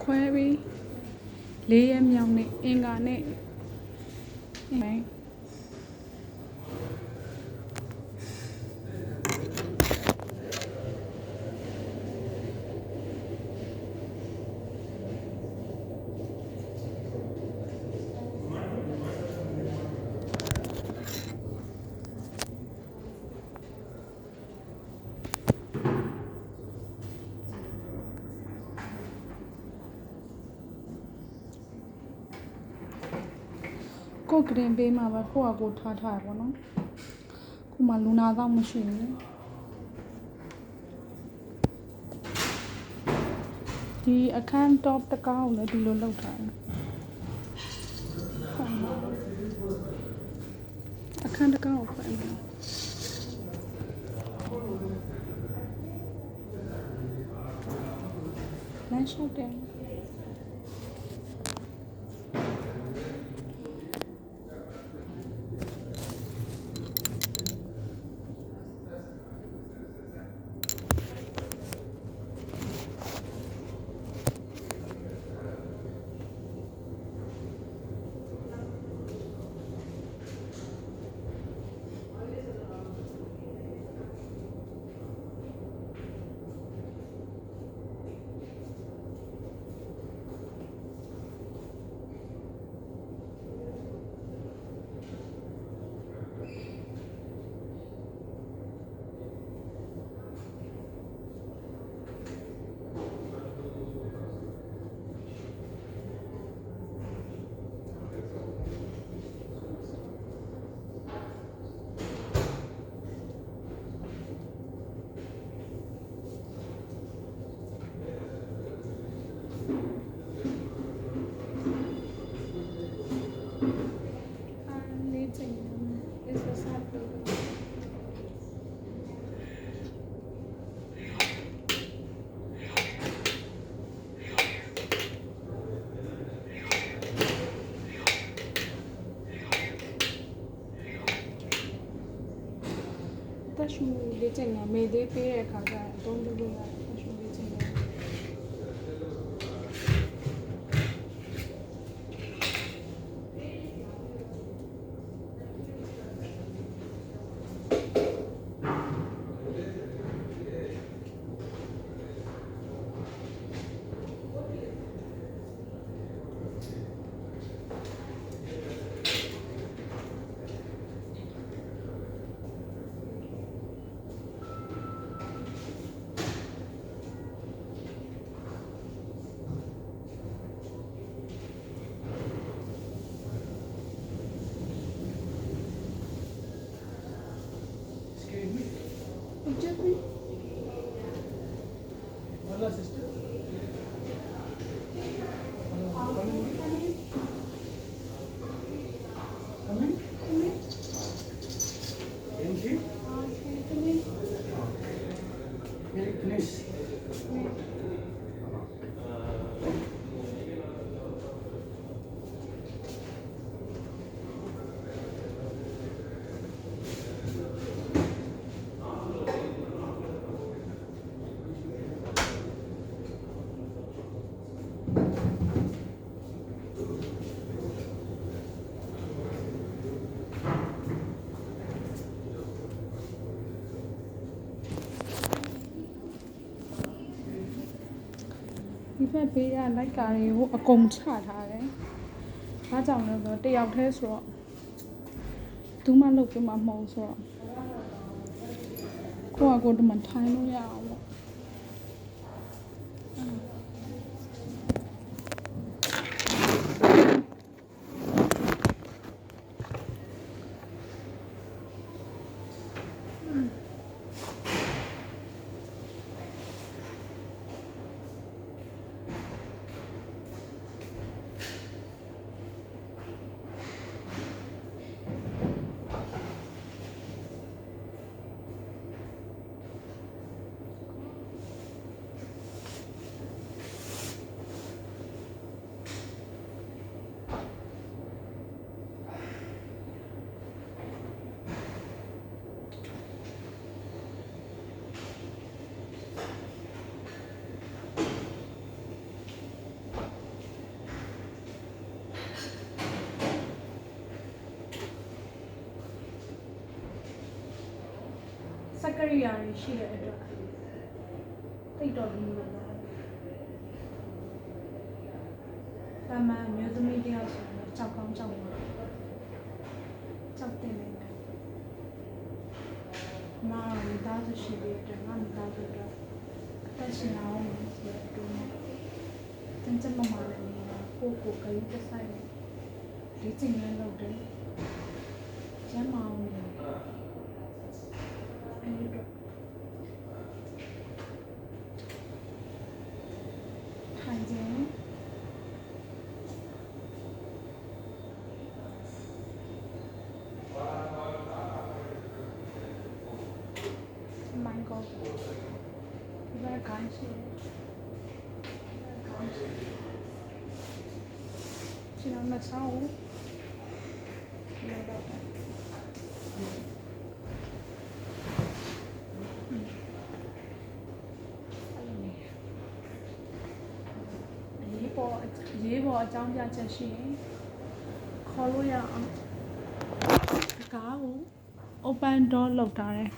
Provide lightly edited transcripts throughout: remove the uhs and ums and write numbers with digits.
ခွဲပြီး4 ရက်မြောက်နေ့အင်္ဂါနေ့ကိုကရင်ပေးမှာပဲကိုကကိုထားထားပါတော့ခုမှလူနာတော့မရှိဘူးဒီအခန်း top တကောင်းလည်းဒီလိုလောက်ထားတယ်အခန်းတကောင်းကိုဖွင့်တယ်လမ်းလျှောက်တယ်တက်ရှူလေးချိန်ကမေသေးပေးတဲ့အခါကျအသုံးပြုလို့ရတယ်တက်ရှူလေးချိန်Hello, sister. Come in. Thank you. Very nice.ဒီဘက်ဘေးကလိုက်ကားတွေကိုအကုန်ချထားတယ်။ဘာကြောင့်လဲဆိုတော့တယောက်တည်းဆိုတော့သူမှလုပ်ပြမှာမဟုတ်ဆိုတော့ကိုကဒီမှာထိုင်လို့ရအောင်ပေါ့ ရိယာတွေရှိတဲ့အတွက်တိတ်တော်ပြီးလို့ပါတာမန်မျိုးသမီးတယောက်ဆိုရင်ကြောက်ကောင်းကြောက်မှာကြောက်တယ်လေမာမိသားစုရှိတဲ့အတွက်ငါမိသားစုတော့အသက်ရှင်အောင်ဆိုတဲ့တူနဲ့真正妈妈的你呢，过可以不晒的，你今年老的，先忙的，哎个，看见，蛮高，有点感谢。现在没上午，有点儿。ရေးပေါ်အကြောင်းပြချက်ရှိရင်ခေါ်လို့ရအောင်ကားကို open door လုပ်ထားတယ်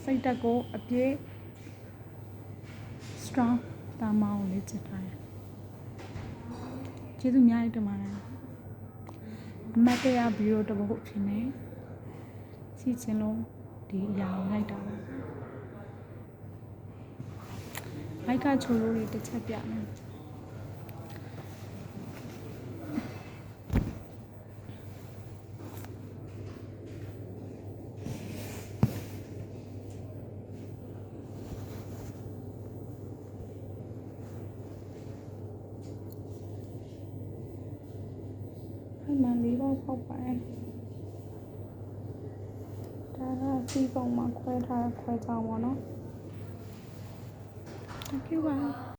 စိတ်တက်ကိုအပြည့် strong တာမောင်းလေးချထားတယ်ကျေးဇူးအများကြီးတင်ပါတယ်အမတ်တရဗီဒီယိုတစ်ပုဒ်ဖြစ်နေစီချင်းလုံးဒီအရာကိုလိုက်တာပါမိုက်ကချိုလိုတွေတစ်ချက်ပြမယ်အဲ့မှ၄ပေါက်ပေါက်ပါတယ်ဒါကစီးပုံမှာခွဲထားခွဲကြအောင်ပါနော် Thank you ပါ